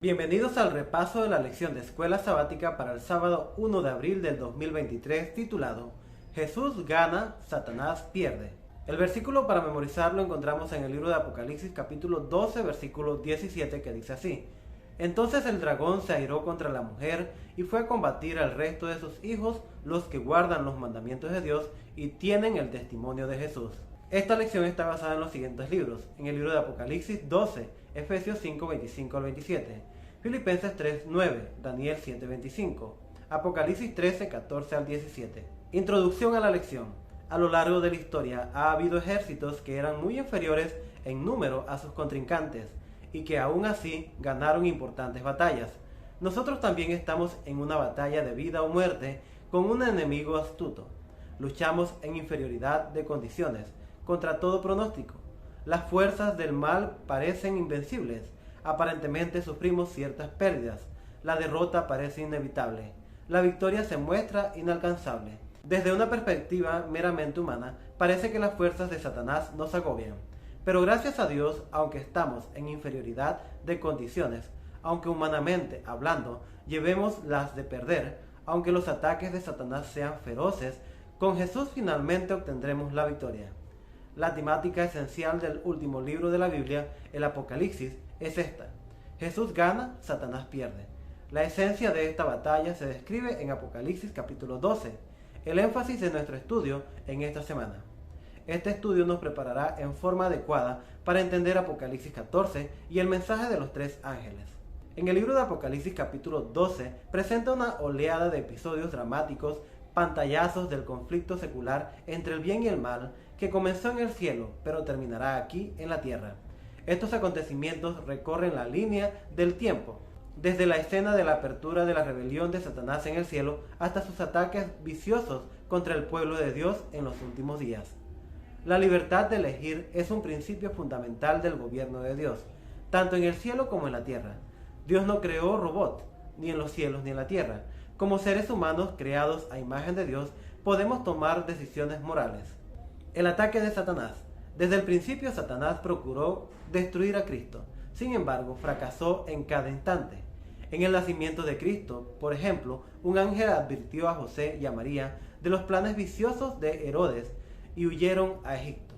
Bienvenidos al repaso de la lección de escuela sabática para el sábado 1 de abril del 2023 titulado Jesús gana, Satanás pierde. El versículo para memorizar lo encontramos en el libro de Apocalipsis capítulo 12 versículo 17 que dice así: Entonces el dragón se airó contra la mujer y fue a combatir al resto de sus hijos, los que guardan los mandamientos de Dios y tienen el testimonio de Jesús. Esta lección está basada en los siguientes libros: en el libro de Apocalipsis 12, Efesios 5, 25 al 27, Filipenses 3, 9, Daniel 7, 25, Apocalipsis 13, 14 al 17. Introducción a la lección. A lo largo de la historia ha habido ejércitos que eran muy inferiores en número a sus contrincantes y que aún así ganaron importantes batallas. Nosotros también estamos en una batalla de vida o muerte con un enemigo astuto. Luchamos en inferioridad de condiciones, contra todo pronóstico. Las fuerzas del mal parecen invencibles. Aparentemente sufrimos ciertas pérdidas. La derrota parece inevitable. La victoria se muestra inalcanzable. Desde una perspectiva meramente humana, parece que las fuerzas de Satanás nos agobian. Pero gracias a Dios, aunque estamos en inferioridad de condiciones, aunque humanamente hablando llevemos las de perder, aunque los ataques de Satanás sean feroces, con Jesús finalmente obtendremos la victoria. La temática esencial del último libro de la Biblia, el Apocalipsis, es esta: Jesús gana, Satanás pierde. La esencia de esta batalla se describe en Apocalipsis capítulo 12, el énfasis de nuestro estudio en esta semana. Este estudio nos preparará en forma adecuada para entender Apocalipsis 14 y el mensaje de los tres ángeles. En el libro de Apocalipsis capítulo 12 presenta una oleada de episodios dramáticos, pantallazos del conflicto secular entre el bien y el mal que comenzó en el cielo, pero terminará aquí en la tierra. Estos acontecimientos recorren la línea del tiempo, desde la escena de la apertura de la rebelión de Satanás en el cielo hasta sus ataques viciosos contra el pueblo de Dios en los últimos días. La libertad de elegir es un principio fundamental del gobierno de Dios, tanto en el cielo como en la tierra. Dios no creó robots, ni en los cielos ni en la tierra. Como seres humanos creados a imagen de Dios, podemos tomar decisiones morales. El ataque de Satanás. Desde el principio Satanás procuró destruir a Cristo. Sin embargo, fracasó en cada instante. En el nacimiento de Cristo, por ejemplo, un ángel advirtió a José y a María de los planes viciosos de Herodes y huyeron a Egipto.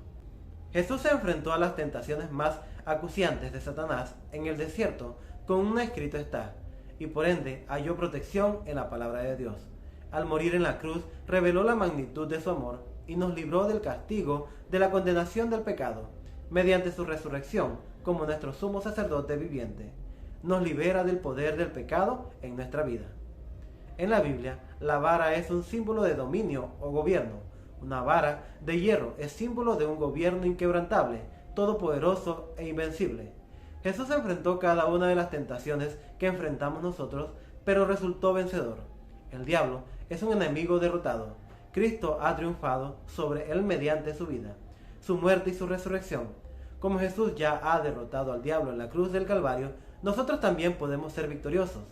Jesús se enfrentó a las tentaciones más acuciantes de Satanás en el desierto con un escrito está, y por ende halló protección en la palabra de Dios. Al morir en la cruz, reveló la magnitud de su amor y nos libró del castigo de la condenación del pecado. Mediante su resurrección, como nuestro sumo sacerdote viviente, nos libera del poder del pecado en nuestra vida. En la Biblia, la vara es un símbolo de dominio o gobierno. Una vara de hierro es símbolo de un gobierno inquebrantable, todopoderoso e invencible. Jesús enfrentó cada una de las tentaciones que enfrentamos nosotros, pero resultó vencedor. El diablo es un enemigo derrotado. Cristo ha triunfado sobre él mediante su vida, su muerte y su resurrección. Como Jesús ya ha derrotado al diablo en la cruz del Calvario, nosotros también podemos ser victoriosos.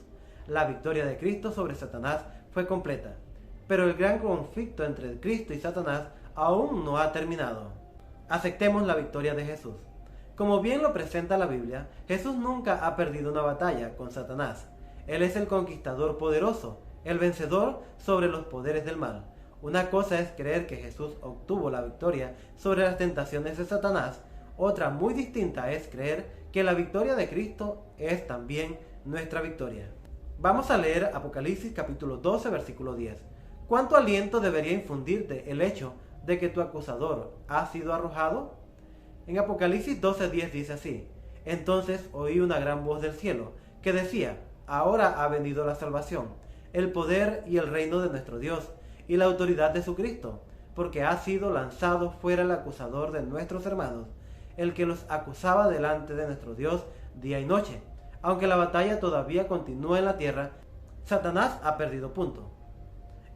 La victoria de Cristo sobre Satanás fue completa, pero el gran conflicto entre Cristo y Satanás aún no ha terminado. Aceptemos la victoria de Jesús. Como bien lo presenta la Biblia, Jesús nunca ha perdido una batalla con Satanás. Él es el conquistador poderoso, el vencedor sobre los poderes del mal. Una cosa es creer que Jesús obtuvo la victoria sobre las tentaciones de Satanás. Otra muy distinta es creer que la victoria de Cristo es también nuestra victoria. Vamos a leer Apocalipsis capítulo 12 versículo 10. ¿Cuánto aliento debería infundirte el hecho de que tu acusador ha sido arrojado? En Apocalipsis 12:10 dice así: Entonces oí una gran voz del cielo que decía: Ahora ha venido la salvación, el poder y el reino de nuestro Dios y la autoridad de su Cristo, porque ha sido lanzado fuera el acusador de nuestros hermanos, el que los acusaba delante de nuestro Dios día y noche. Aunque la batalla todavía continúa en la tierra, Satanás ha perdido punto.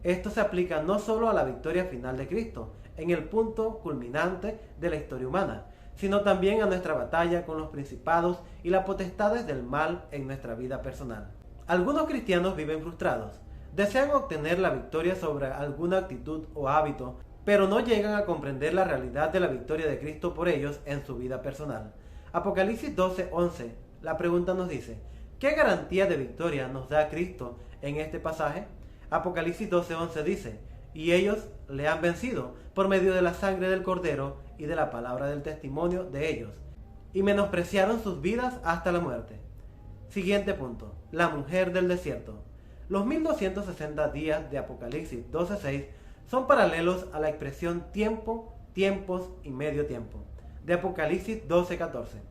Esto se aplica no solo a la victoria final de Cristo, en el punto culminante de la historia humana, sino también a nuestra batalla con los principados y las potestades del mal en nuestra vida personal. Algunos cristianos viven frustrados. Desean obtener la victoria sobre alguna actitud o hábito, pero no llegan a comprender la realidad de la victoria de Cristo por ellos en su vida personal. Apocalipsis 12:11, la pregunta nos dice: ¿Qué garantía de victoria nos da Cristo en este pasaje? Apocalipsis 12:11 dice, y ellos le han vencido por medio de la sangre del Cordero y de la palabra del testimonio de ellos, y menospreciaron sus vidas hasta la muerte. Siguiente punto, la mujer del desierto. Los 1260 días de Apocalipsis 12:6 son paralelos a la expresión tiempo, tiempos y medio tiempo de Apocalipsis 12:14.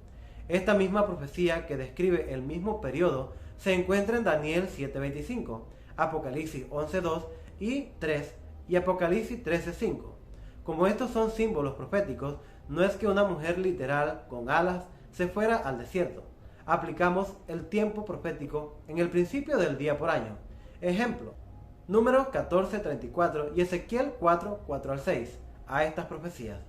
Esta misma profecía que describe el mismo periodo se encuentra en Daniel 7:25, Apocalipsis 11:2 y 3 y Apocalipsis 13:5. Como estos son símbolos proféticos, no es que una mujer literal con alas se fuera al desierto. Aplicamos el tiempo profético en el principio del día por año. Ejemplo, Números 14:34 y Ezequiel 4:4-6 a estas profecías.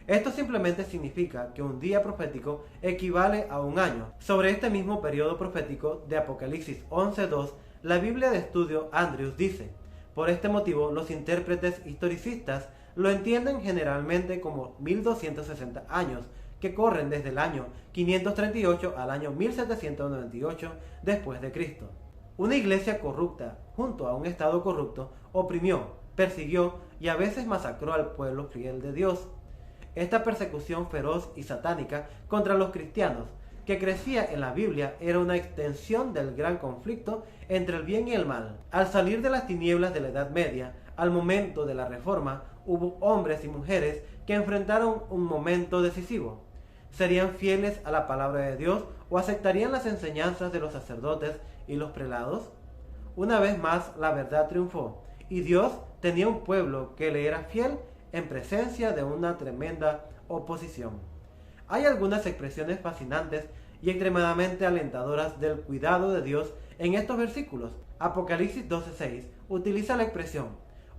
Esto simplemente significa que un día profético equivale a un año. Sobre este mismo periodo profético de Apocalipsis 11:2, la Biblia de estudio Andrews dice, por este motivo los intérpretes historicistas lo entienden generalmente como 1260 años, que corren desde el año 538 al año 1798 después de Cristo. Una iglesia corrupta, junto a un estado corrupto, oprimió, persiguió y a veces masacró al pueblo fiel de Dios. Esta persecución feroz y satánica contra los cristianos, que crecía en la Biblia, era una extensión del gran conflicto entre el bien y el mal. Al salir de las tinieblas de la Edad Media, al momento de la Reforma, hubo hombres y mujeres que enfrentaron un momento decisivo. ¿Serían fieles a la palabra de Dios o aceptarían las enseñanzas de los sacerdotes y los prelados? Una vez más la verdad triunfó, y Dios tenía un pueblo que le era fiel en presencia de una tremenda oposición. Hay algunas expresiones fascinantes y extremadamente alentadoras del cuidado de Dios en estos versículos. Apocalipsis 12:6 utiliza la expresión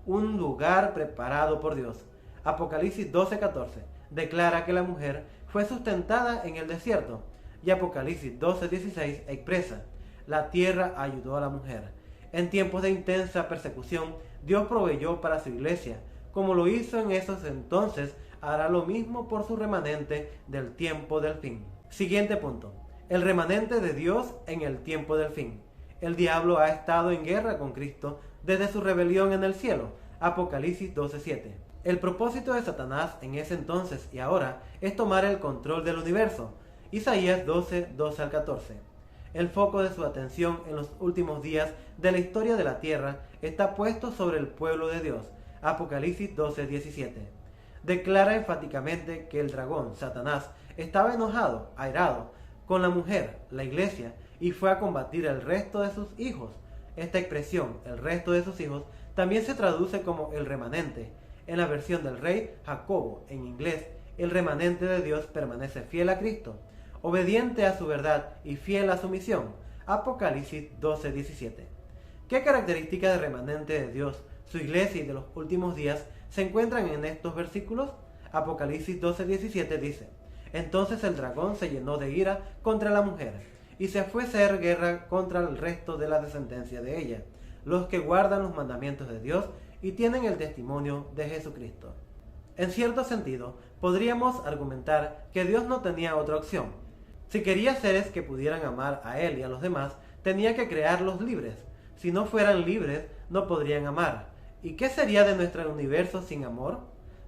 un lugar preparado por Dios. Apocalipsis 12:14 declara que la mujer fue sustentada en el desierto, y Apocalipsis 12:16 expresa la tierra ayudó a la mujer. En tiempos de intensa persecución, Dios proveyó para su iglesia. Como lo hizo en esos entonces, hará lo mismo por su remanente del tiempo del fin. Siguiente punto. El remanente de Dios en el tiempo del fin. El diablo ha estado en guerra con Cristo desde su rebelión en el cielo. Apocalipsis 12:7. El propósito de Satanás en ese entonces y ahora es tomar el control del universo. Isaías 12:12-14. El foco de su atención en los últimos días de la historia de la tierra está puesto sobre el pueblo de Dios. Apocalipsis 12:17. Declara enfáticamente que el dragón, Satanás, estaba enojado, airado, con la mujer, la iglesia, y fue a combatir al resto de sus hijos. Esta expresión, el resto de sus hijos, también se traduce como el remanente. En la versión del rey Jacobo, en inglés, el remanente de Dios permanece fiel a Cristo, obediente a su verdad y fiel a su misión. Apocalipsis 12:17. ¿Qué características de remanente de Dios, su iglesia y de los últimos días se encuentran en estos versículos? Apocalipsis 12:17 dice, entonces el dragón se llenó de ira contra la mujer, y se fue a hacer guerra contra el resto de la descendencia de ella, los que guardan los mandamientos de Dios y tienen el testimonio de Jesucristo. En cierto sentido, podríamos argumentar que Dios no tenía otra opción. Si quería seres que pudieran amar a Él y a los demás, tenía que crearlos libres. Si no fueran libres, no podrían amar. ¿Y qué sería de nuestro universo sin amor?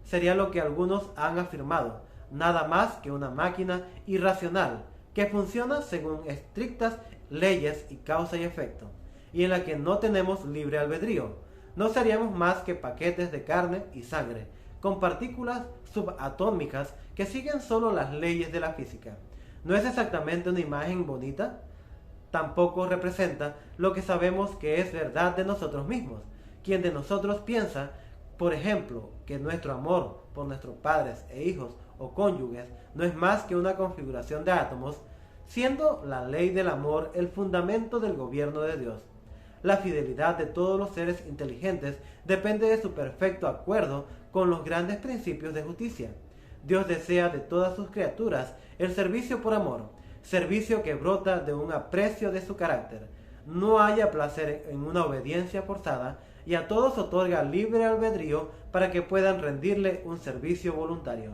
Sería lo que algunos han afirmado, nada más que una máquina irracional, que funciona según estrictas leyes y causa y efecto, y en la que no tenemos libre albedrío. No seríamos más que paquetes de carne y sangre, con partículas subatómicas que siguen solo las leyes de la física. ¿No es exactamente una imagen bonita? Tampoco representa lo que sabemos que es verdad de nosotros mismos. Quien de nosotros piensa, por ejemplo, que nuestro amor por nuestros padres e hijos o cónyuges no es más que una configuración de átomos, siendo la ley del amor el fundamento del gobierno de Dios. La fidelidad de todos los seres inteligentes depende de su perfecto acuerdo con los grandes principios de justicia. Dios desea de todas sus criaturas el servicio por amor, servicio que brota de un aprecio de su carácter. No haya placer en una obediencia forzada y a todos otorga libre albedrío para que puedan rendirle un servicio voluntario.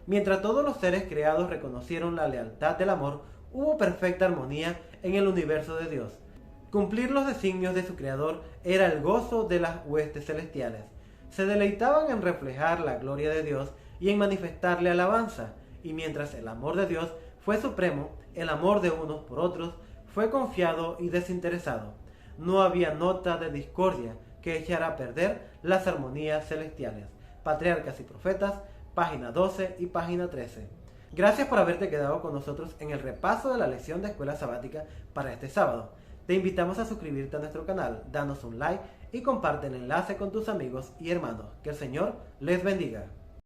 Mientras todos los seres creados reconocieron la lealtad del amor, hubo perfecta armonía en el universo de Dios. Cumplir los designios de su Creador era el gozo de las huestes celestiales. Se deleitaban en reflejar la gloria de Dios y en manifestarle alabanza, y mientras el amor de Dios fue supremo, el amor de unos por otros fue confiado y desinteresado. No había nota de discordia que echara a perder las armonías celestiales. Patriarcas y Profetas, página 12 y página 13. Gracias por haberte quedado con nosotros en el repaso de la lección de escuela sabática para este sábado. Te invitamos a suscribirte a nuestro canal, danos un like y comparte el enlace con tus amigos y hermanos. Que el Señor les bendiga.